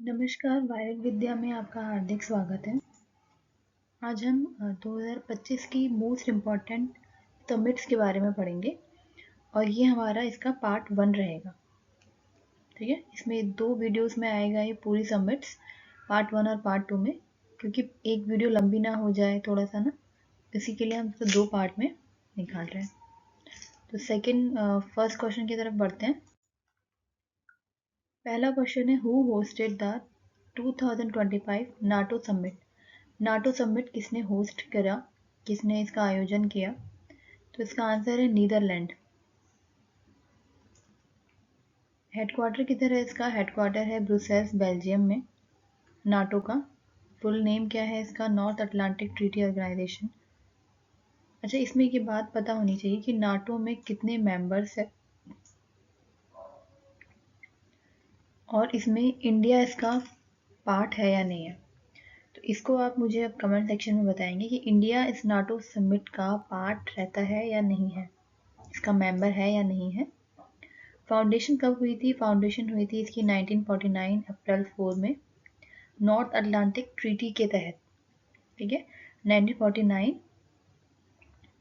नमस्कार, वायरल विद्या में आपका हार्दिक स्वागत है। आज हम 2025 की मोस्ट इम्पॉर्टेंट समिट्स के बारे में पढ़ेंगे और ये हमारा इसका पार्ट 1 रहेगा। ठीक है, इसमें 2 वीडियोस में आएगा ये पूरी समिट्स, पार्ट 1 और पार्ट 2 में, क्योंकि एक वीडियो लंबी ना हो जाए थोड़ा सा ना, इसी के लिए हम इसको 2 पार्ट में निकाल रहे हैं। तो फर्स्ट क्वेश्चन की तरफ बढ़ते हैं। पहला क्वेश्चन है, who hosted the 2025 NATO summit. NATO summit किसने होस्ट करा, किसने इसका आयोजन किया? तो इसका आंसर है नीदरलैंड। हेडक्वार्टर किधर है इसका? हेडक्वार्टर है ब्रुसेल्स, बेल्जियम में। नाटो का फुल नेम क्या है इसका? North Atlantic Treaty Organization. अच्छा, इसमें ये बात पता होनी चाहिए कि नाटो में कितने मेंबर्स है और इसमें इंडिया इसका पार्ट है या नहीं है। तो इसको आप मुझे अब कमेंट सेक्शन में बताएंगे कि इंडिया इस नाटो समिट का पार्ट रहता है या नहीं है, इसका मेंबर है या नहीं है। फाउंडेशन कब हुई थी? फाउंडेशन हुई थी इसकी 1949 अप्रैल 4 में, नॉर्थ अटलांटिक ट्रीटी के तहत। ठीक है, 1949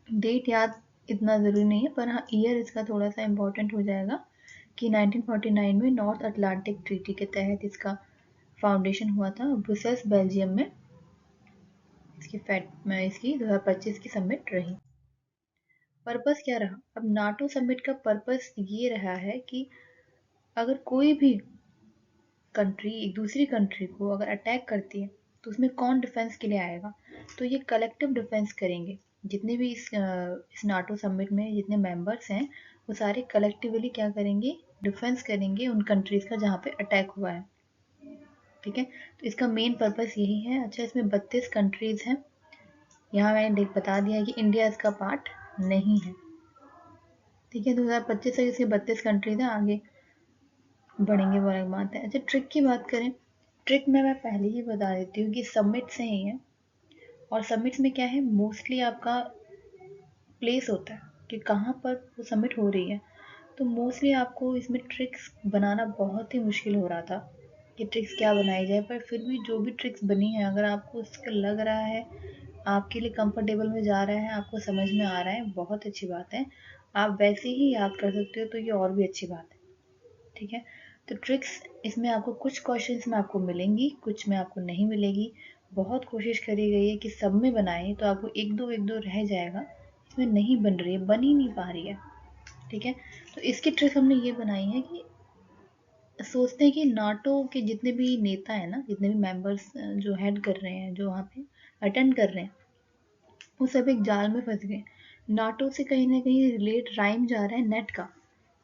डेट याद इतना ज़रूरी नहीं है, पर हाँ ईयर इसका थोड़ा सा इम्पोर्टेंट हो जाएगा कि 1949 में नॉर्थ अटलांटिक ट्रीटी के तहत इसका फाउंडेशन हुआ था ब्रुसेल्स, बेल्जियम में। इसकी 2025 की समिट रही। पर्पस क्या रहा? अब नाटो समिट का पर्पस ये रहा है कि अगर कोई भी कंट्री एक दूसरी कंट्री को अगर अटैक करती है तो उसमें कौन डिफेंस के लिए आएगा? तो ये कलेक्टिव डिफेंस करेंगे। जितने भी इस नाटो समिट में जितने मेंबर्स हैं वो सारे कलेक्टिवली क्या करेंगे? डिफेंस करेंगे उन कंट्रीज का जहाँ पे अटैक हुआ है। ठीक है, तो इसका मेन पर्पस यही है। अच्छा, इसमें 32 कंट्रीज हैं। यहाँ मैंने बता दिया है कि इंडिया इसका पार्ट नहीं है। ठीक है, 2025 तक इसके 32 कंट्रीज हैं, आगे बढ़ेंगे वो अलग बात है। अच्छा, ट्रिक की बात करें, ट्रिक में मैं पहले ही बता देती हूँ कि समिट्स हैं ये, और समिट्स में क्या है, मोस्टली आपका प्लेस होता है कि कहाँ पर वो समिट हो रही है। तो मोस्टली आपको इसमें ट्रिक्स बनाना बहुत ही मुश्किल हो रहा था कि ट्रिक्स क्या बनाई जाए, पर फिर भी जो भी ट्रिक्स बनी है, अगर आपको उसका लग रहा है, आपके लिए कंफर्टेबल में जा रहा है, आपको समझ में आ रहा है, बहुत अच्छी बात है। आप वैसे ही याद कर सकते हो तो ये और भी अच्छी बात है। ठीक है, तो ट्रिक्स इसमें आपको कुछ क्वेश्चंस में आपको मिलेंगी, कुछ में आपको नहीं मिलेगी। बहुत कोशिश करी गई है कि सब में बनाएं, तो आपको एक दो रह जाएगा, इसमें नहीं बन रही है, बन ही नहीं पा रही है। ठीक है, तो इसकी ट्रिक हमने ये बनाई है कि सोचते हैं कि नाटो के जितने भी नेता हैं ना, जितने भी मेंबर्स जो हेड कर रहे हैं, जो वहाँ पे अटेंड कर रहे हैं, वो सब एक जाल में फंस गए। नाटो से कहीं ना कहीं रिलेट राइम जा रहा है नेट का,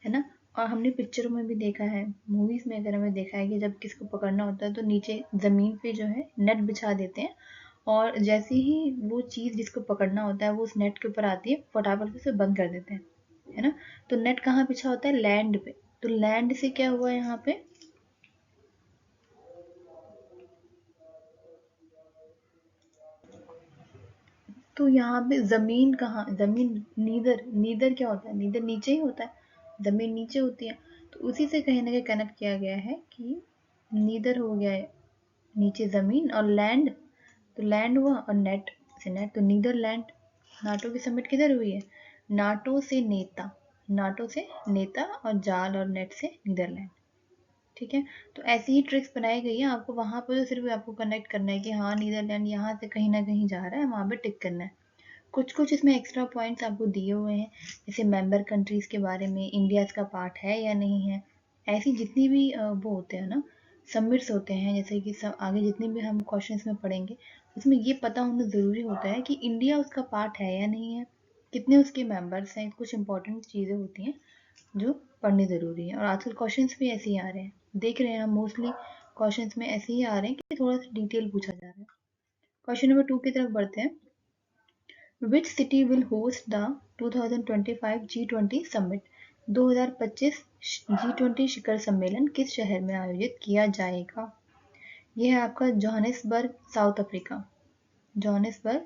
है ना। और हमने पिक्चरों में भी देखा है, मूवीज में अगर हमें देखा है कि जब किसको पकड़ना होता है तो नीचे जमीन पे जो है नेट बिछा देते हैं, और जैसे ही वो चीज जिसको पकड़ना होता है वो उस नेट के ऊपर आती है, फटाफट से उसे बंद कर देते हैं, है ना। तो नेट कहाँ बिछा होता है? लैंड पे। तो लैंड से क्या हुआ यहाँ पे? तो यहाँ पे जमीन कहाँ? जमीन नीदर, नीदर क्या होता है? नीदर नीचे ही होता है, जमीन नीचे होती है। तो उसी से कहीं ना कहीं कनेक्ट किया गया है कि नीदर हो गया है नीचे जमीन, और लैंड, तो लैंड हुआ, और नेट से नेट, तो नीदरलैंड। नाटो की समिट किधर हुई है? नाटो से नेता, नाटो से नेता, और जाल और नेट से नीदरलैंड। ठीक है, तो ऐसी ही ट्रिक्स बनाई गई है। आपको वहां पर तो सिर्फ आपको कनेक्ट करना है कि हाँ नीदरलैंड यहाँ से कहीं ना कहीं जा रहा है, वहां पे टिक करना है। कुछ कुछ इसमें एक्स्ट्रा पॉइंट्स आपको दिए हुए हैं, जैसे मेंबर कंट्रीज के बारे में, इंडिया इसका पार्ट है या नहीं है। ऐसी जितनी भी वो होते हैं ना, समिट्स होते हैं, जैसे कि सब आगे जितने भी हम क्वेश्चंस में पढ़ेंगे, उसमें ये पता होना ज़रूरी होता है कि इंडिया उसका पार्ट है या नहीं है, कितने उसके मेंबर्स हैं। कुछ इंपॉर्टेंट चीज़ें होती हैं जो पढ़नी ज़रूरी है, और आजकल क्वेश्चंस भी ऐसे ही आ रहे हैं, देख रहे हैं हम, मोस्टली क्वेश्चंस में ऐसे ही आ रहे हैं कि थोड़ा सा डिटेल पूछा जा रहा है। क्वेश्चन नंबर 2 की तरफ बढ़ते हैं। Which city will host the 2025 G20 Summit? 2025 G20 शिखर सम्मेलन किस शहर में आयोजित किया जाएगा? यह है आपका Johannesburg, south Africa. Johannesburg,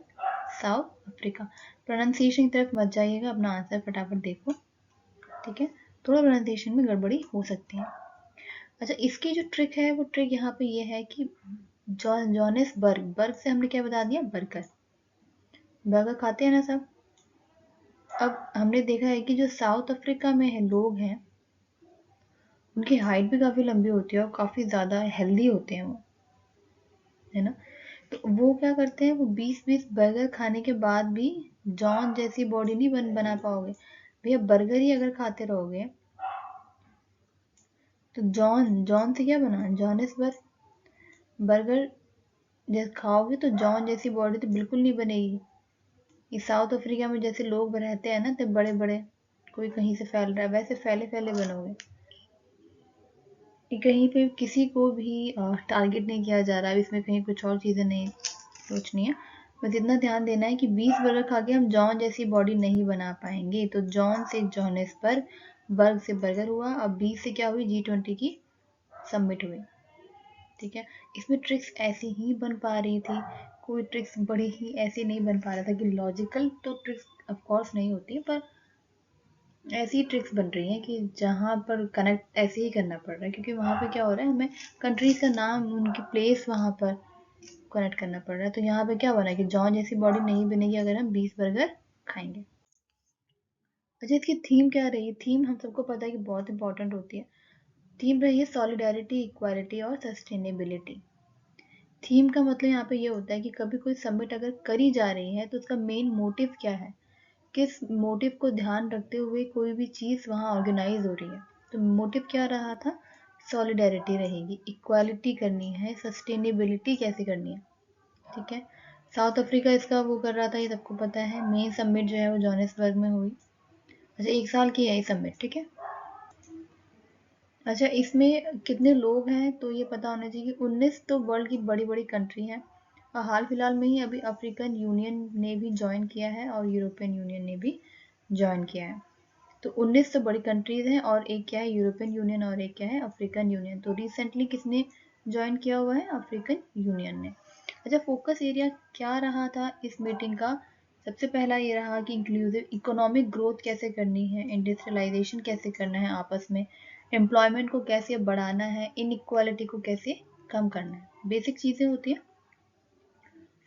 south Africa. Pronunciation की तरफ मत जाइएगा, अपना आंसर फटाफट देखो। ठीक है, थोड़ा प्रोनाउंसिएशन में गड़बड़ी हो सकती है। अच्छा, इसकी जो ट्रिक है वो ट्रिक यहाँ पे ये है कि जोहानिसबर्ग, बर्ग से हमने क्या बता दिया, बर्गर। बर्गर खाते हैं ना सब। अब हमने देखा है कि जो साउथ अफ्रीका में है लोग हैं, उनकी हाइट भी काफ़ी लंबी होती है और काफ़ी ज़्यादा हेल्दी होते हैं वो, है ना। तो वो क्या करते हैं, वो 20-20 बर्गर खाने के बाद भी जॉन जैसी बॉडी नहीं बना पाओगे भैया। बर्गर ही अगर खाते रहोगे तो जॉन जॉन से क्या बना, जोहानिसबर्ग। बर्गर जैसे खाओगे तो जॉन जैसी बॉडी तो बिल्कुल नहीं बनेगी। ये साउथ अफ्रीका में जैसे लोग रहते हैं ना, तो बड़े बड़े, कोई कहीं से फैल रहा है, वैसे फैले फैले बनोगे। ये कहीं पे किसी को भी टारगेट नहीं किया जा रहा है, इसमें कहीं कुछ और चीज़ें नहीं सोचनी है। बस इतना ध्यान देना है कि 20 बर्गर खा के हम जॉन जैसी बॉडी नहीं बना पाएंगे। तो जॉन से जोहानिसबर्ग, बर्ग से बर्गर हुआ, अब 20 से क्या हुई, G20 की समिट हुई। ठीक है, इसमें ट्रिक्स ऐसी ही बन पा रही थी, कोई ट्रिक्स बड़ी ही ऐसी नहीं बन पा रहा था कि लॉजिकल तो ट्रिक्स ऑफ कोर्स नहीं होती, पर ऐसी ट्रिक्स बन रही हैं कि जहाँ पर कनेक्ट ऐसे ही करना पड़ रहा है, क्योंकि वहाँ पे क्या हो रहा है, हमें कंट्रीज का नाम, उनकी प्लेस वहाँ पर कनेक्ट करना पड़ रहा है। तो यहाँ पे क्या हो रहा है कि जॉन जैसी बॉडी नहीं बनेगी अगर हम 20 बर्गर खाएंगे। अच्छा, इसकी थीम क्या रही, थीम हम सबको पता है कि बहुत इंपॉर्टेंट होती है। थीम रही है सॉलिडारिटी, इक्वालिटी और सस्टेनेबिलिटी। थीम का मतलब यहाँ पे ये होता है कि कभी कोई समिट अगर करी जा रही है तो उसका मेन मोटिव क्या है, किस मोटिव को ध्यान रखते हुए कोई भी चीज़ वहाँ ऑर्गेनाइज हो रही है। तो मोटिव क्या रहा था, सॉलिडारिटी रहेगी, इक्वालिटी करनी है, सस्टेनेबिलिटी कैसे करनी है। ठीक है, साउथ अफ्रीका इसका वो कर रहा था, ये सबको पता है। मेन समिट जो है वो जोहानिसबर्ग में हुई। अच्छा, 1 साल की है ये समिट। ठीक है, अच्छा इसमें कितने लोग हैं तो ये पता होना चाहिए। 19 तो वर्ल्ड की बड़ी बड़ी कंट्री हैं, और हाल फिलहाल में ही अभी अफ्रीकन यूनियन ने भी ज्वाइन किया है और यूरोपियन यूनियन ने भी ज्वाइन किया है। तो 19 तो बड़ी कंट्रीज हैं, और एक क्या है, यूरोपियन यूनियन, और एक क्या है, अफ्रीकन यूनियन। तो रिसेंटली किसने ज्वाइन किया हुआ है, अफ्रीकन यूनियन ने। अच्छा, फोकस एरिया क्या रहा था इस मीटिंग का, सबसे पहला ये रहा कि इंक्लूसिव इकोनॉमिक ग्रोथ कैसे करनी है, इंडस्ट्रियलाइजेशन कैसे करना है आपस में, एम्प्लॉयमेंट को कैसे बढ़ाना है, इनइक्वालिटी को कैसे कम करना है, बेसिक चीज़ें होती हैं।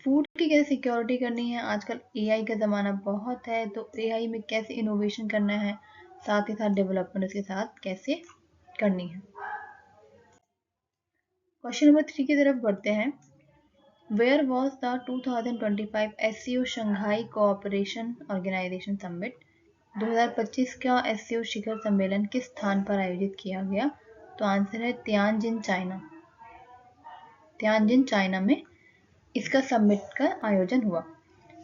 फूड की कैसे सिक्योरिटी करनी है, आजकल एआई का ज़माना बहुत है, तो एआई में कैसे इनोवेशन करना है, साथ ही साथ डेवलपमेंट उसके साथ कैसे करनी है। क्वेश्चन नंबर 3 की तरफ बढ़ते हैं। Where was the 2025 SCO Shanghai Cooperation Organisation summit. 2025 का SCO शिखर सम्मेलन किस स्थान पर आयोजित किया गया, तो आंसर है तियानजिन, चाइना। तियानजिन चाइना में इसका समिट का आयोजन हुआ।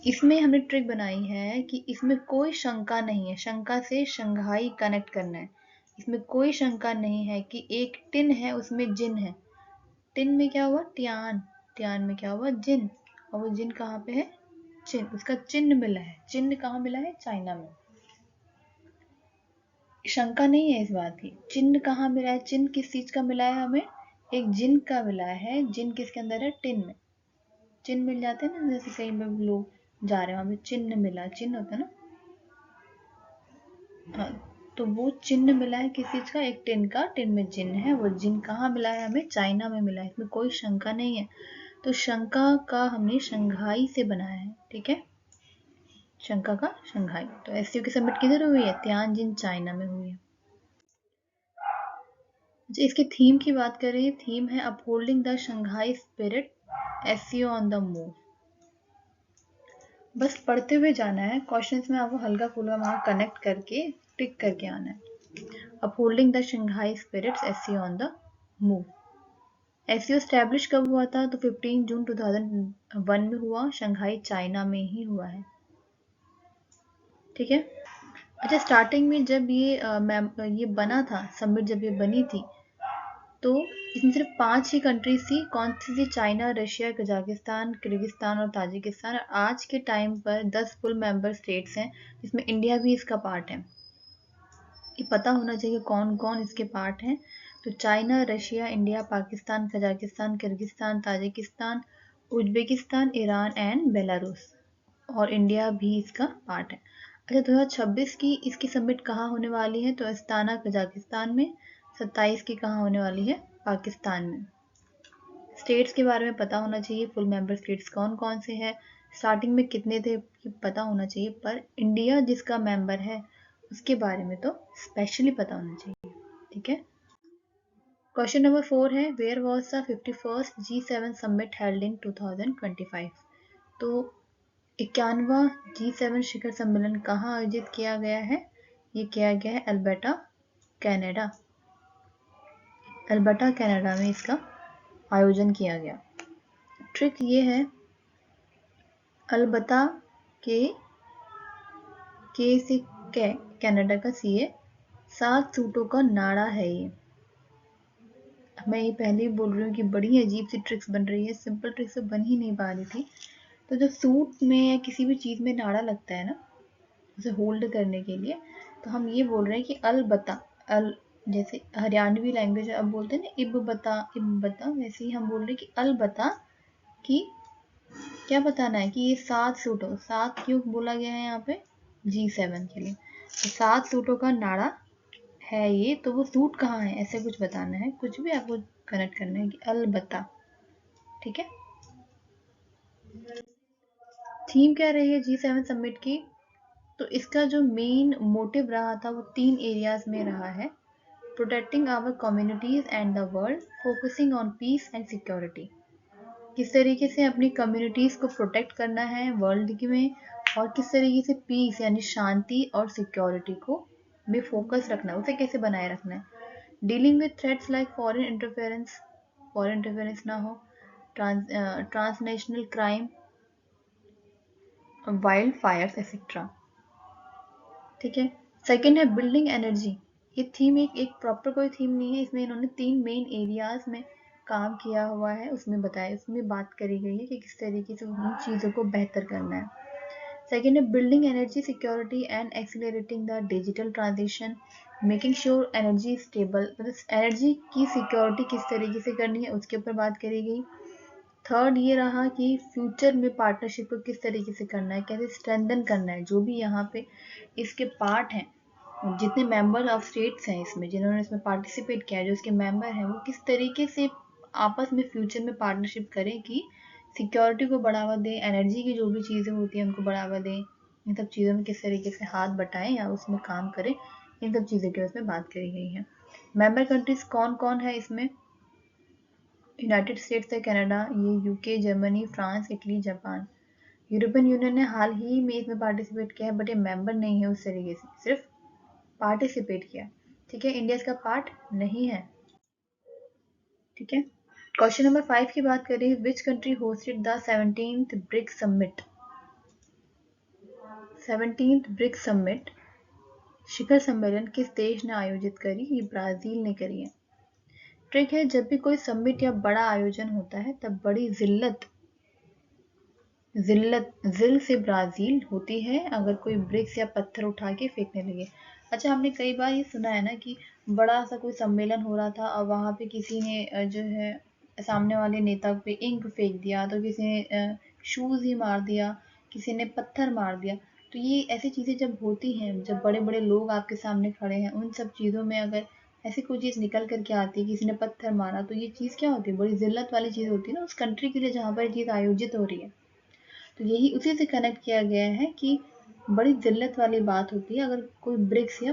इसमें हमने ट्रिक बनाई है कि इसमें कोई शंका नहीं है, शंका से शंघाई कनेक्ट करना है। इसमें कोई शंका नहीं है कि एक टिन है उसमें जिन है, टिन में क्या हुआ, ट्यान, ट्यान में क्या हुआ, जिन, और वो जिन कहाँ पे है, चिन्ह, उसका चिन्ह मिला है। चिन्ह कहाँ मिला है, चाइना में। शंका नहीं है इस बात की। चिन्ह कहाँ मिला है, चिन्ह किस चीज का मिला है हमें, एक जिन का मिला है। जिन किसके अंदर है, टिन में। चिन्ह मिल जाते हैं ना, जैसे कहीं पे लोग जा रहे हैं वहां पे चिन्ह मिला, चिन्ह होता है ना। हाँ, तो वो चिन्ह मिला है किस चीज का, एक टिन का, टिन में जिन है। वो जिन कहाँ मिला है हमें, चाइना में मिला है, इसमें कोई शंका नहीं है। तो शंका का हमने शंघाई से बनाया है। ठीक है, शंका का शंघाई। तो एससीओ की समिट किधर हुई है, तियानजिन चाइना में हुई है। अच्छा, इसकी थीम की बात करें, थीम है upholding the Shanghai spirit, SCO on the move. बस पढ़ते हुए जाना है, क्वेश्चंस में आपको हल्का फुल्का वहाँ कनेक्ट करके टिक करके आना है। Upholding the Shanghai spirits, SCO on the move. SCO establish कब हुआ था, तो 15 जून 2001 में हुआ, शंघाई चाइना में ही हुआ है। ठीक है, अच्छा स्टार्टिंग में जब ये बना था समिट, जब ये बनी थी तो इसमें सिर्फ 5 ही कंट्रीज थी। कौन सी थी, चाइना, रशिया, कजाकिस्तान, किर्गिस्तान और ताजिकिस्तान। और आज के टाइम पर 10 फुल मेंबर स्टेट्स हैं, जिसमें इंडिया भी इसका पार्ट है। ये पता होना चाहिए कौन कौन इसके पार्ट हैं। तो China, Russia, India, Pakistan, Kazakhstan, Kyrgyzstan, Tajikistan, Uzbekistan, Iran and Belarus, और इंडिया भी इसका पार्ट है। अच्छा, 2026 की इसकी समिट कहाँ होने वाली है, तो अस्ताना, कजाकिस्तान में। 27 की कहाँ होने वाली है? पाकिस्तान में। स्टेट्स के बारे में पता होना चाहिए, फुल मेंबर स्टेट्स कौन कौन से हैं, स्टार्टिंग में कितने थे पता होना चाहिए, पर इंडिया जिसका मेंबर है उसके बारे में तो स्पेशली पता होना चाहिए। ठीक है। क्वेश्चन नंबर 4 है, where was the 51st G7 summit held in 2025? तो 91वां G7 शिखर सम्मेलन कहाँ आयोजित किया गया है? ये किया गया है अल्बर्टा, कनाडा। अल्बर्टा कनाडा में इसका आयोजन किया गया। ट्रिक ये है, अलबत्ता के से कनाडा का CA, 7 सूटों का नाड़ा है ये। मैं ये पहले ही बोल रही हूँ कि बड़ी अजीब सी ट्रिक्स बन रही है, सिंपल ट्रिक्स से बन ही नहीं पा रही थी। तो जब सूट में या किसी भी चीज़ में नाड़ा लगता है ना, उसे होल्ड करने के लिए, तो हम ये बोल रहे हैं कि अलबत्ता, जैसे हरियाणवी लैंग्वेज अब बोलते हैं ना इब बता, वैसे ही हम बोल रहे हैं कि अलबत्ता कि क्या बताना है कि ये 7 सूटों, 7 क्यों बोला गया है यहाँ पे? G7 के लिए। तो 7 सूटों का नाड़ा है ये, तो वो सूट कहाँ है ऐसे कुछ बताना है, कुछ भी आपको कनेक्ट करना है कि अलबत्ता। ठीक है। थीम क्या रही है G7 समिट की? तो इसका जो मेन मोटिव रहा था वो 3 एरियाज में रहा है, protecting our communities and the world, focusing on peace and security. किस तरीके से अपनी कम्युनिटीज को प्रोटेक्ट करना है वर्ल्ड में, और किस तरीके से पीस यानी शांति और सिक्योरिटी को में फोकस रखना है, उसे कैसे बनाए रखना है। Dealing with threats like foreign interference ना हो, transnational crime, wild Fyers etcetera. ठीक है। सेकेंड है बिल्डिंग एनर्जी। ये थीम एक प्रॉपर कोई थीम नहीं है, इसमें इन्होंने 3 मेन एरियाज में काम किया हुआ है, उसमें बताया, उसमें बात करी गई है कि किस तरीके से उन चीज़ों को बेहतर करना है। सेकेंड है building energy security and accelerating the digital transition, making sure energy stable, मतलब एनर्जी की सिक्योरिटी किस तरीके से करनी है उसके ऊपर बात करी गई। थर्ड ये रहा कि फ्यूचर में पार्टनरशिप को किस तरीके से करना है, कैसे स्ट्रेंथन करना है, जो भी यहाँ पे इसके पार्ट हैं, जितने मेंबर ऑफ स्टेट्स हैं इसमें, जिन्होंने इसमें पार्टिसिपेट किया है, जो इसके मेंबर हैं, वो किस तरीके से आपस में फ्यूचर में पार्टनरशिप करें कि सिक्योरिटी को बढ़ावा दें, एनर्जी की जो भी चीज़ें होती हैं उनको बढ़ावा दें, इन सब चीज़ों में किस तरीके से हाथ बटाएं या उसमें काम करें, इन सब चीज़ों के उसमें बात करी गई है। मेंबर कंट्रीज कौन कौन है इसमें? यूनाइटेड स्टेट्स है, कनाडा, ये UK, Germany, France, Italy, Japan. European union ने हाल ही में इसमें पार्टिसिपेट किया है, बट ये मेंबर नहीं है उस तरीके से, सिर्फ पार्टिसिपेट किया। ठीक है। इंडिया इसका पार्ट नहीं है। ठीक है। क्वेश्चन नंबर 5 की बात करें, which country hosted the 17th BRICS summit? 17th BRICS summit शिखर सम्मेलन किस देश ने आयोजित करी? ये ब्राजील ने करी है। ट्रिक है, जब भी कोई समिट या बड़ा आयोजन होता है तब बड़ी जिल से ब्राजील होती है अगर कोई ब्रिक्स या पत्थर उठा के फेंकने लगे। अच्छा, हमने कई बार ये सुना है ना कि बड़ा सा कोई सम्मेलन हो रहा था और वहाँ पे किसी ने जो है सामने वाले नेता पे इंक फेंक दिया, तो किसी ने शूज ही मार दिया, किसी ने पत्थर मार दिया। तो ये ऐसी चीज़ें जब होती हैं, जब बड़े बड़े लोग आपके सामने खड़े हैं, उन सब चीज़ों में अगर ऐसी कोई चीज़ निकल करके आती है, किसी ने पत्थर मारा, तो ये चीज़ क्या होती है? बड़ी जिल्लत वाली चीज़ होती है ना उस कंट्री के लिए जहाँ पर ये चीज़ आयोजित हो रही है। तो यही उसी से कनेक्ट किया गया है कि बड़ी जिल्लत वाली बात होती है अगर कोई ब्रिक्स या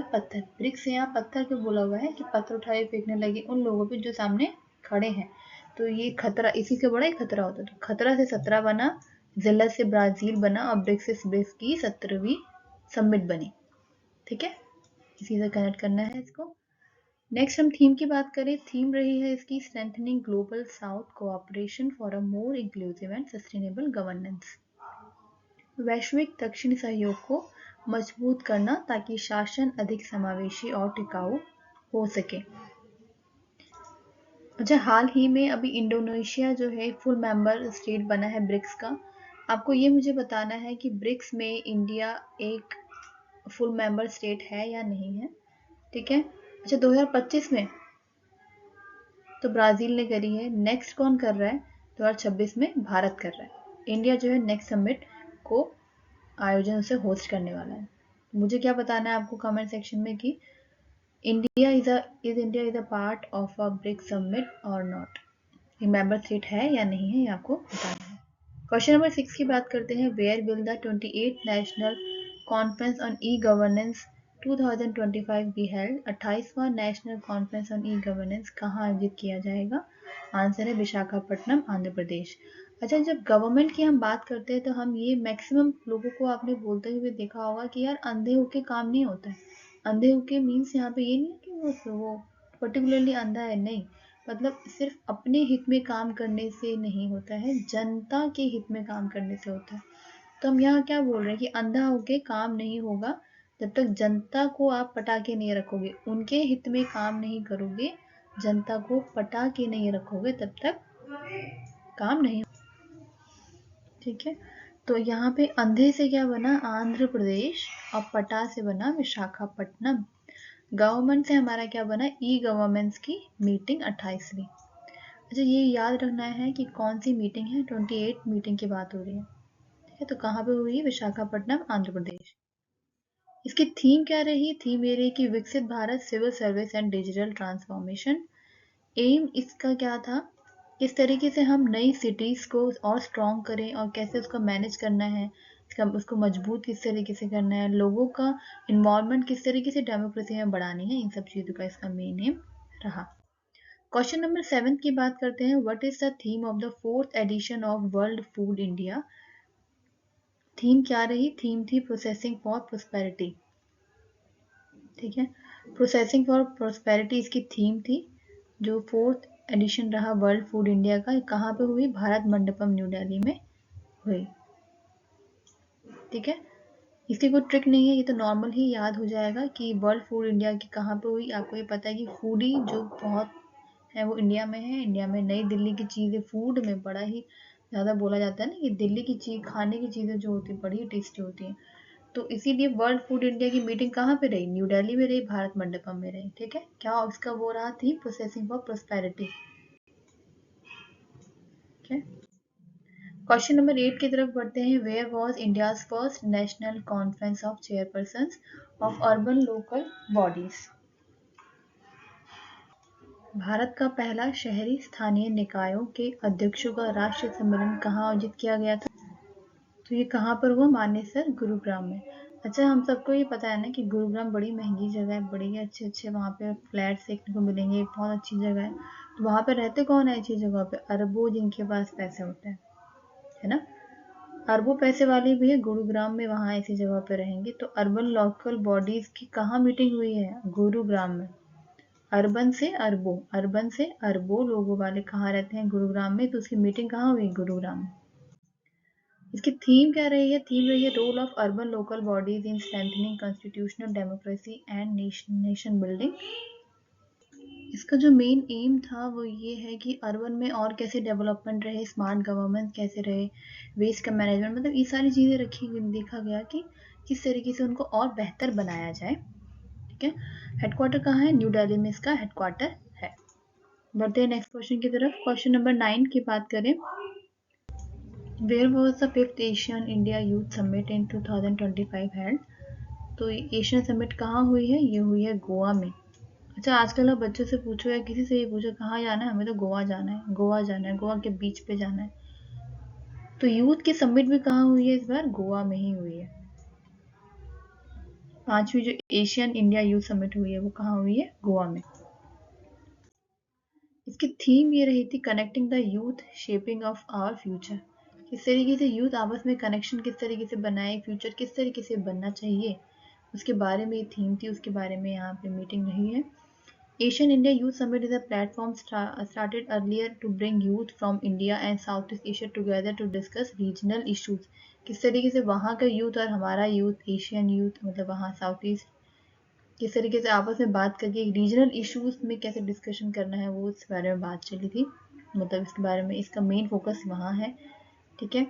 पत्थर क्यों बोला हुआ है कि पत्थर उठाए फेंकने लगे उन लोगों पे जो सामने खड़े हैं। तो ये खतरा, इसी से बड़ा ही खतरा होता है। तो खतरा से 17 बना, जिल्लत से ब्राजील बना और ब्रिक्स से ब्रिक्स की 17वीं समिट बनी। ठीक है, इसी से कनेक्ट करना है इसको। नेक्स्ट हम थीम की बात करें, थीम रही है इसकी strengthening global south cooperation for a more inclusive and sustainable governance. वैश्विक दक्षिण सहयोग को मजबूत करना ताकि शासन अधिक समावेशी और टिकाऊ हो सके। अच्छा, हाल ही में अभी इंडोनेशिया जो है फुल मेंबर स्टेट बना है ब्रिक्स का। आपको ये मुझे बताना है कि ब्रिक्स में इंडिया एक फुल मेंबर स्टेट है या नहीं है। ठीक है। अच्छा, 2025 में तो ब्राजील ने करी है, नेक्स्ट कौन कर रहा है? 2026 में भारत कर रहा है। इंडिया जो है नेक्स्ट समिट को आयोजन उसे होस्ट करने वाला है। मुझे क्या बताना है आपको कमेंट सेक्शन में कि India is India a part of a BRICS summit or not? ये मेंबर स्टेट है या नहीं है, ये आपको बताना है। क्वेश्चन नंबर 6 की बात करते हैं। Where will the 28th national conference on e governance 2025 be held? 28वां national conference on e governance कहाँ आयोजित किया जाएगा? आंसर है विशाखापट्टनम, आंध्र प्रदेश। अच्छा, जब गवर्नमेंट की हम बात करते हैं तो हम ये मैक्सिमम लोगों को आपने बोलते हुए देखा होगा कि यार अंधे होके काम नहीं होता है। अंधे होके मीन्स यहाँ पे ये नहीं है कि वो पर्टिकुलरली अंधा है, नहीं, मतलब सिर्फ अपने हित में काम करने से नहीं होता है, जनता के हित में काम करने से होता है। तो हम यहाँ क्या बोल रहे हैं कि अंधा होके काम नहीं होगा। जब तक जनता को आप पटा के नहीं रखोगे, उनके हित में काम नहीं करोगे, जनता को पटा के नहीं रखोगे, तब तक काम नहीं। ठीक है, तो यहाँ पे अंधे से क्या बना? आंध्र प्रदेश, और पटा से बना विशाखापट्टनम। गवर्नमेंट से हमारा क्या बना? ई गवर्नेंस की मीटिंग 28वीं। अच्छा, ये याद रखना है कि कौन सी मीटिंग है, 28 मीटिंग की बात हो रही है। ठीक है, तो कहाँ पे हुई? विशाखापट्टनम, आंध्र प्रदेश। इसकी थीम क्या रही? थीम ये रही कि Viksit Bharat, civil service and digital transformation. Aim इसका क्या था? किस तरीके से हम नई सिटीज को और स्ट्रॉन्ग करें और कैसे उसको मैनेज करना है, उसको मजबूत किस तरीके से करना है, लोगों का इन्वॉल्वमेंट किस तरीके से डेमोक्रेसी में बढ़ानी है, इन सब चीज़ों का इसका मेन एम रहा। क्वेश्चन नंबर 7 की बात करते हैं। What is the theme of the 4th edition of World Food India? Theme क्या रही? थीम थी प्रोसेसिंग फॉर प्रोस्पेरिटी। ठीक है, प्रोसेसिंग फॉर प्रोस्पेरिटी इसकी थीम थी, जो 4th एडिशन रहा वर्ल्ड फूड इंडिया का। कहाँ पे हुई? भारत मंडपम, न्यू दिल्ली में हुई। ठीक है, इसकी कोई ट्रिक नहीं है, ये तो नॉर्मल ही याद हो जाएगा कि वर्ल्ड फूड इंडिया की कहाँ पे हुई। आपको ये पता है कि फूडी जो बहुत है वो इंडिया में है। इंडिया में नई दिल्ली की चीज़ें फूड में बड़ा ही ज़्यादा बोला जाता है ना, कि दिल्ली की चीज़, खाने की चीज़ें जो होती है बड़ी टेस्टी होती हैं। तो इसीलिए वर्ल्ड फूड इंडिया की मीटिंग कहाँ पे रही? न्यू दिल्ली में रही, भारत मंडपम में रही। ठीक है, क्या उसका वो रहा थी? Processing for prosperity. ठीक है, क्वेश्चन नंबर 8 की तरफ बढ़ते हैं। Where was India's first national conference of chairpersons of urban local bodies? Bharat का पहला शहरी स्थानीय निकायों के अध्यक्षों का राष्ट्रीय सम्मेलन कहाँ आयोजित किया गया था? तो ये कहाँ पर हुआ? मानेसर, गुरुग्राम में। अच्छा, हम सबको ये पता है ना कि गुरुग्राम बड़ी महंगी जगह है, बड़ी अच्छे अच्छे वहाँ पे फ्लैट्स देखने को मिलेंगे, बहुत अच्छी जगह है। तो वहाँ पे रहते कौन है ऐसी जगह पे? अरबों जिनके पास पैसे होते हैं, है ना, अरबों पैसे वाले भी है गुरुग्राम में, वहाँ ऐसी जगह पे रहेंगे। तो अर्बन लोकल बॉडीज की कहाँ मीटिंग हुई है? गुरुग्राम में। अर्बन से अरबों लोगों वाले कहाँ रहते हैं? गुरुग्राम में। तो उसकी मीटिंग कहाँ हुई? गुरुग्राम में। इसकी थीम क्या रही है? थीम रही है role of urban local bodies in strengthening constitutional democracy and nation building. इसका जो मेन एम था वो ये है कि अर्बन में और कैसे डेवलपमेंट रहे, स्मार्ट गवर्नमेंट कैसे रहे, वेस्ट का मैनेजमेंट, मतलब ये सारी चीज़ें रखी हुई, देखा गया कि किस तरीके से उनको और बेहतर बनाया जाए। ठीक है, हेडक्वार्टर कहाँ है? न्यू दिल्ली में इसका हेडक्वार्टर है। बढ़ते हैं नेक्स्ट क्वेश्चन की तरफ। क्वेश्चन नंबर 9 की बात करें। Where was the 5th Asian India youth summit in 2025 held? तो एशियन समिट कहाँ हुई है? ये हुई है गोवा में। अच्छा, आजकल आप बच्चों से पूछो या किसी से भी पूछो कहाँ जाना है, हमें तो गोवा जाना है, गोवा जाना है, गोवा के बीच पे जाना है। तो यूथ की समिट भी कहाँ हुई है इस बार? गोवा में ही हुई है। 5वीं जो एशियन इंडिया यूथ समिट हुई है वो कहाँ हुई है? गोवा में। इसकी थीम ये रही थी connecting the youth, shaping of our future. किस तरीके से यूथ आपस में कनेक्शन किस तरीके से बनाए, फ्यूचर किस तरीके से बनना चाहिए, उसके बारे में ये थीम थी, उसके बारे में यहाँ पे मीटिंग रही है। Asian India Youth Summit is a platform started earlier to bring youth from India and Southeast Asia together to discuss regional issues. किस तरीके से वहाँ का यूथ और हमारा यूथ, एशियन यूथ, मतलब वहाँ साउथ ईस्ट, किस तरीके से आपस में बात करके रीजनल इश्यूज में कैसे डिस्कशन करना है, वो इस बारे में बात चली थी, मतलब इसके बारे में इसका मेन फोकस वहाँ है। ठीक है,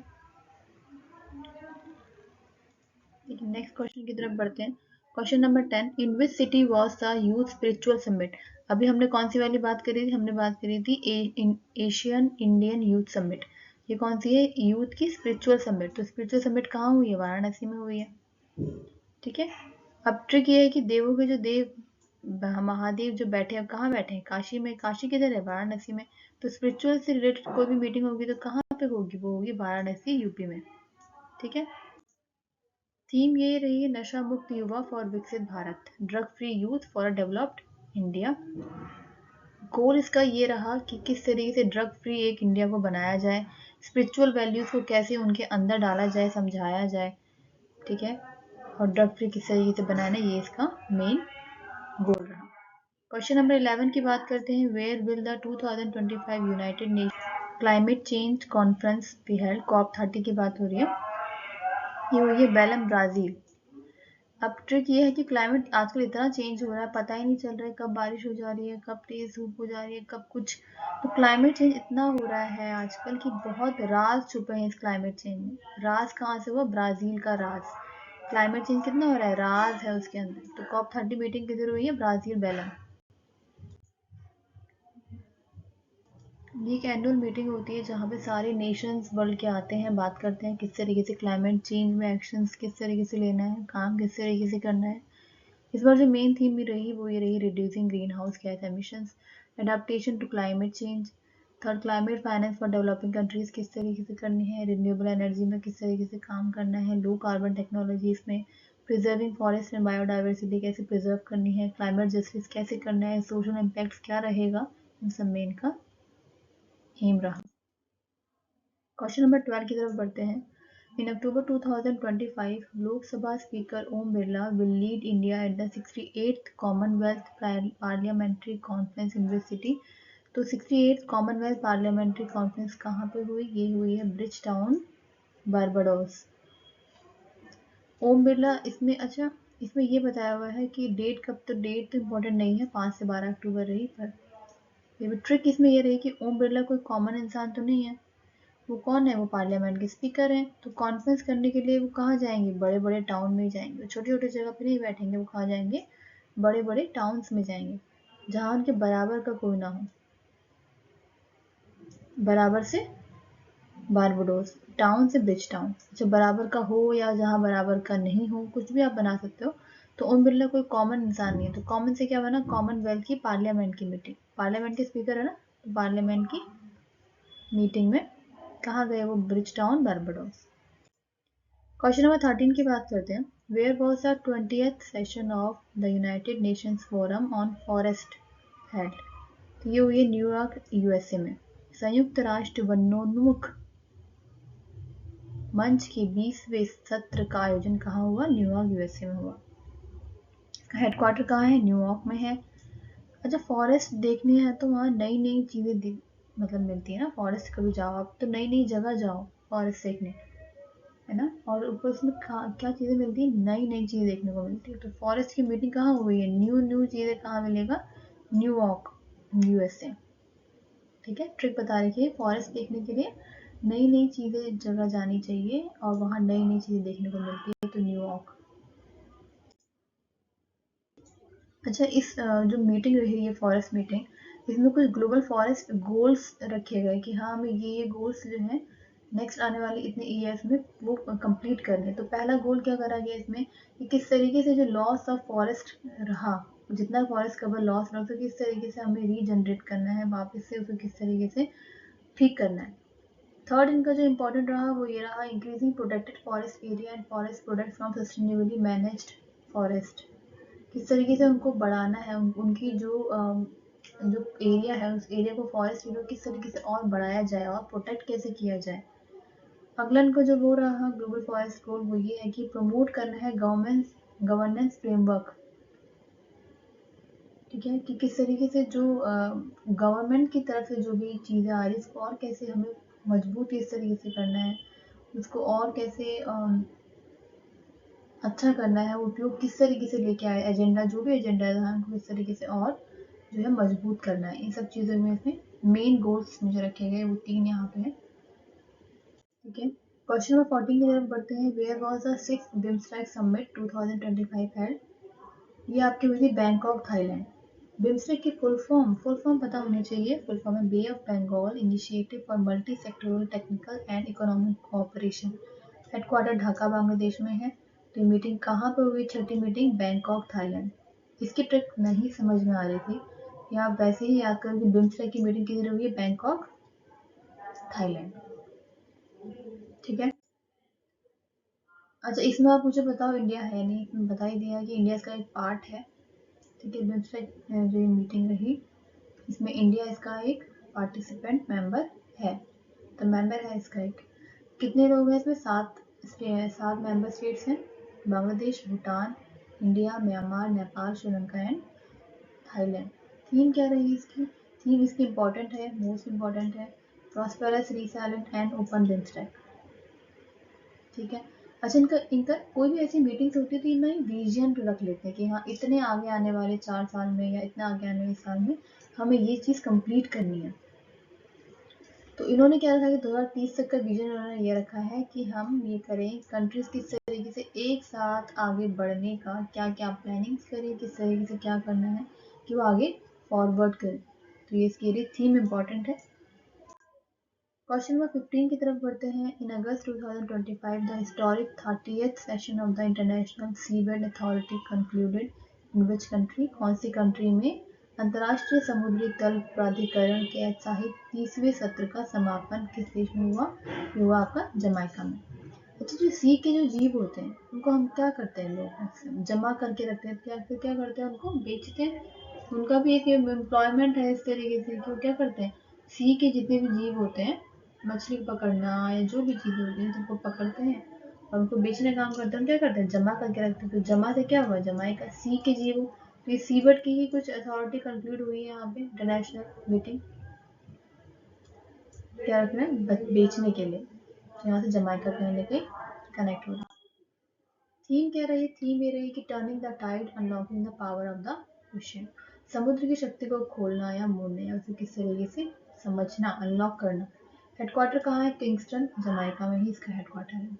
नेक्स्ट क्वेश्चन की तरफ बढ़ते हैं। Question number 10, in which city was the youth spiritual summit? अभी हमने कौन सी वाली बात करी थी? हमने बात करी थी एशियन इंडियन यूथ समिट। ये कौन सी है? यूथ की स्पिरिचुअल समिट। तो स्पिरिचुअल समिट कहाँ हुई है? वाराणसी में हुई है। ठीक है, अब ट्रिक ये है कि देवों के जो देव महादेव जो बैठे हैं कहाँ बैठे हैं, काशी में। काशी किधर है, वाराणसी में। तो स्पिरिचुअल से रिलेटेड कोई भी मीटिंग होगी तो कहाँ पे होगी, वो होगी वाराणसी, यूपी में। ठीक है। थीम ये रही है, नशा मुक्त युवा फॉर विकसित Bharat, drug free youth for a developed India. Goal इसका ये रहा कि किस तरीके से ड्रग फ्री एक इंडिया को बनाया जाए, स्पिरिचुअल वैल्यूज को कैसे उनके अंदर डाला जाए, समझाया जाए। ठीक है। और ड्रग फ्री किस तरीके से बनाना, ये इसका मेन गोल रहा। क्वेश्चन नंबर 11 की बात करते हैं। Where will the 2025 United Nation climate change conference be held. COP30 की बात हो रही है, ये हुई है बेलम, ब्राजील। अब ट्रिक ये है कि क्लाइमेट आजकल इतना चेंज हो रहा है, पता ही नहीं चल रहा है कब बारिश हो जा रही है, कब तेज धूप हो जा रही है, कब कुछ। तो क्लाइमेट चेंज इतना हो रहा है आजकल कि बहुत राज छुपे हैं इस क्लाइमेट चेंज में। राज कहाँ से हुआ, ब्राजील का राज। क्लाइमेट चेंज कितना हो रहा है, राज है उसके अंदर। तो COP30 मीटिंग किधर हुई है, ब्राजील, बेलम। ये एक एनुअल मीटिंग होती है जहाँ पे सारे नेशंस वर्ल्ड के आते हैं, बात करते हैं किस तरीके से क्लाइमेट चेंज में एक्शंस किस तरीके से लेना है, काम किस तरीके से करना है। इस बार जो मेन थीम भी रही वो ये रही, reducing greenhouse gas emissions, adaptation to climate change. Third, climate finance for developing countries किस तरीके से करनी है, रिन्यूएबल एनर्जी में किस तरीके से काम करना है, लो कार्बन टेक्नोलॉजीज में, प्रिजर्विंग फॉरेस्ट एंड बायोडाइवर्सिटी कैसे प्रिजर्व करनी है, क्लाइमेट जस्टिस कैसे करना है, सोशल इम्पैक्ट क्या रहेगा, इन सब में इनका एम रहा। क्वेश्चन नंबर 12 की तरफ बढ़ते हैं। In October 2025, Lok Sabha Speaker Om Birla will lead India at the 68th Commonwealth Parliamentary Conference in which city? तो 68th Commonwealth Parliamentary Conference कहाँ पे हुई, ये हुई है ब्रिजटाउन, बारबाडोस। ओम बिरला इसमें, अच्छा इसमें ये बताया हुआ है कि डेट कब, तो डेट तो इम्पोर्टेंट नहीं है, 5 से 12 अक्टूबर रही। पर ये ट्रिक इसमें ये रही कि ओम बिरला कोई कॉमन इंसान तो नहीं है। वो कौन है, वो पार्लियामेंट के स्पीकर हैं। तो कॉन्फ्रेंस करने के लिए वो कहाँ जाएंगे, बड़े बड़े टाउन में जाएंगे, छोटी छोटी जगह पे नहीं बैठेंगे। वो कहाँ जाएंगे, बड़े बड़े टाउन्स में जाएंगे जहाँ उनके बराबर का कोई ना हो। बराबर से बारबाडोस, टाउन से ब्रिज टाउन। अच्छा, बराबर का हो या जहाँ बराबर का नहीं हो, कुछ भी आप बना सकते हो। तो ओम बिरला कोई कॉमन इंसान नहीं है। तो कॉमन से क्या बना, कॉमनवेल्थ की पार्लियामेंट की मीटिंग, पार्लियामेंट के स्पीकर है ना, तो पार्लियामेंट की मीटिंग में कहाँ गए, वो Bridgetown, Barbados. Question number 13 की बात करते हैं। Where was the 20th session of the United Nations forum on forest held. तो ये हुई है न्यूयॉर्क, यूएसए में। संयुक्त राष्ट्र वनोन्मुख मंच के 20वें सत्र का आयोजन कहाँ हुआ, न्यूयॉर्क, यूएसए में हुआ। हेडक्वार्टर कहाँ है, न्यूयॉर्क में है। अच्छा, फॉरेस्ट देखनी है तो वहाँ नई नई चीज़ें मतलब मिलती है ना। फॉरेस्ट कभी जाओ आप तो नई नई जगह जाओ फॉरेस्ट देखने, है ना। और ऊपर उसमें क्या चीज़ें मिलती है, नई नई चीज़ें देखने को मिलती है। तो फॉरेस्ट की मीटिंग कहाँ हुई है, न्यू न्यू चीज़ें कहाँ मिलेगा, न्यूयॉर्क, यूएसए। ठीक है, ट्रिक बता रखी है, फॉरेस्ट देखने के लिए नई नई चीज़ें जगह जानी चाहिए और वहाँ नई नई चीज़ें देखने को मिलती है, तो न्यूयॉर्क। अच्छा, इस जो मीटिंग रही है फॉरेस्ट मीटिंग, इसमें कुछ ग्लोबल फॉरेस्ट गोल्स रखे गए कि हाँ हमें ये गोल्स जो हैं नेक्स्ट आने वाले इतने ईयर्स में वो कंप्लीट करने। तो पहला गोल क्या करा गया इसमें कि किस तरीके से जो लॉस ऑफ फॉरेस्ट रहा, जितना फॉरेस्ट कवर लॉस रहा, तो किस तरीके से हमें रीजनरेट करना है, वापस से उसे किस तरीके से ठीक करना है। थर्ड इनका जो इम्पोर्टेंट रहा वो ये रहा, increasing protected forest area and forest products from sustainably managed forest. किस तरीके से उनको बढ़ाना है, उनकी जो एरिया है उस एरिया को, फॉरेस्ट एरिया को किस तरीके से और बढ़ाया जाए और प्रोटेक्ट कैसे किया जाए। अगला इनका जो वो रहा ग्लोबल फॉरेस्ट गोल, वो ये है कि प्रमोट करना है गवर्नेंस फ्रेमवर्क। ठीक है, कि किस तरीके से जो गवर्नमेंट की तरफ से जो भी चीज़ें आ रही है उसको और कैसे हमें मजबूत इस तरीके से करना है, उसको और कैसे अच्छा करना है, उपयोग किस तरीके से लेके आए, एजेंडा जो भी एजेंडा है हमको किस तरीके से और जो है मजबूत करना है। इन सब चीज़ों में इसमें मेन गोल्स मुझे रखे गए, वो 3 यहाँ पे हैं। ठीक है, क्वेश्चन नंबर 14 की तरफ बढ़ते हैं। Where was the 6th BIMSTEC summit 2025 held. ये आपकी हुई थी बैंकॉक, थाईलैंड। बिम्स्टेक की फुल फॉर्म पता होनी चाहिए। फुल फॉर्म है bay of Bengal initiative for multi sectoral technical and economic cooperation. Headquarter Dhaka, Bangladesh में है। तो मीटिंग कहाँ पर हुई, छठी मीटिंग बैंकॉक, थाईलैंड। इसकी ट्रिक नहीं समझ में आ रही थी कि आप वैसे ही याद करें कि बिम्स्टेक की मीटिंग किधर हुई है, बैंकॉक, थाईलैंड। ठीक है। अच्छा, इसमें आप मुझे बताओ, इंडिया है नहीं, इसमें बता ही दिया कि इंडिया इसका एक पार्ट है। ठीक है, बिम्स्टेक जो ये मीटिंग रही इसमें इंडिया इसका एक पार्टिसिपेंट मेंबर है, तो मेंबर है इसका एक। कितने लोग हैं इसमें? 7 मेंबर स्टेट्स हैं, Bangladesh, Bhutan, India, Myanmar, Nepal, Sri Lanka and Thailand. Theme क्या रही इसकी? थीम इसकी इंपॉर्टेंट है, मोस्ट इंपॉर्टेंट है, prosperous, resilient and open BIMSTEC. ठीक है। अच्छा, इनका इनका कोई भी ऐसी मीटिंग्स होती है तो इनमें विजन रख लेते हैं कि हाँ इतने आगे आने वाले 4 साल में या इतना आगे आने वाले साल में हमें ये चीज़ कंप्लीट करनी है। तो इन्होंने क्या रखा कि 2030 तक का विजन इन्होंने ये रखा है कि हम ये करें, कंट्रीज किस तरीके से एक साथ आगे बढ़ने का क्या क्या प्लानिंग्स करें, किस तरीके से क्या करना है कि वो आगे फॉरवर्ड करें। तो ये इसके लिए थीम इम्पॉर्टेंट है। क्वेश्चन नंबर 15 की तरफ बढ़ते हैं। इन अगस्त 2025 the historic 30th session of the international seabed authority concluded in which country? कौन सी कंट्री में अंतर्राष्ट्रीय समुद्री तल प्राधिकरण के ऐतिहासिक 30वें सत्र का समापन किस देश में हुआ? ये हुआ आपका जमाइका में। अच्छा, जो सी के जो जीव होते हैं उनको हम क्या करते हैं, लोग जमा करके रखते हैं, फिर क्या करते हैं, उनको बेचते हैं। उनका भी एक एम्प्लॉयमेंट है इस तरीके से कि वो क्या करते हैं, सी के जितने भी जीव होते हैं, मछली पकड़ना या जो भी चीज़ होती है उनको पकड़ते हैं और उनको बेचने का काम करते हैं। क्या करते हैं, जमा करके रखते हैं। तो जमा से क्या हुआ, जमाइका सी के जीव। तो ये सीबर्ड की ही कुछ अथॉरिटी कंक्लूड हुई है यहाँ पे इंटरनेशनल मीटिंग, क्या रखना है, बेचने के लिए। तो यहाँ से जमाइका कहीं ना कहीं कनेक्ट हो रहा है। थीम क्या रही? थीम ये रही कि turning the tide, unlocking the power of the ocean. समुद्र की शक्ति को खोलना या मोड़ना या उसे किस तरीके से समझना, अनलॉक करना। हेडक्वार्टर कहाँ है? किंगस्टन, जमाइका में ही इसका हेडक्वार्टर है।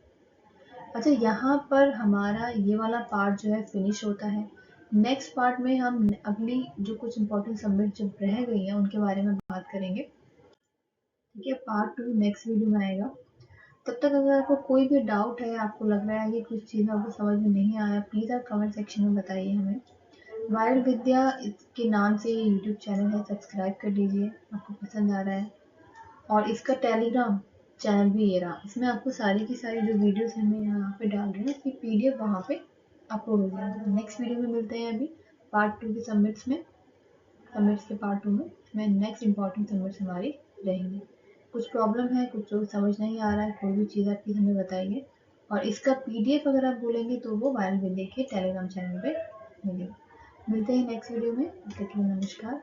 अच्छा, यहाँ पर हमारा ये वाला पार्ट जो है फिनिश होता है। नेक्स्ट पार्ट में हम अगली जो कुछ इंपॉर्टेंट समिट जब रह गई हैं उनके बारे में बात करेंगे। ठीक है, पार्ट 2 नेक्स्ट वीडियो में आएगा। तब तक अगर आपको कोई भी डाउट है, आपको लग रहा है कि कुछ चीज़ें आपको समझ में नहीं आया, प्लीज़ आप कमेंट सेक्शन में बताइए हमें। वायरल विद्या के नाम से यूट्यूब चैनल है, सब्सक्राइब कर लीजिए आपको पसंद आ रहा है। और इसका टेलीग्राम चैनल भी ये रहा, इसमें आपको सारी की सारी जो वीडियोस हमें यहाँ पे डाल रहे हैं उसकी पीडीएफ वहाँ पे अपलोड हो जाएगा। नेक्स्ट वीडियो में मिलते हैं अभी पार्ट 2 के समिट्स में। समिट्स के पार्ट 2 में नेक्स्ट इंपॉर्टेंट समिट्स हमारी रहेंगी। कुछ प्रॉब्लम है, कुछ जो समझ नहीं आ रहा है, कोई भी चीज़ आप प्लीज़ हमें बताइए। और इसका पीडीएफ अगर आप बोलेंगे तो वो वायरल विद्या के टेलीग्राम चैनल पे मिलेगा। मिलते हैं नेक्स्ट वीडियो में, तब तक के लिए नमस्कार।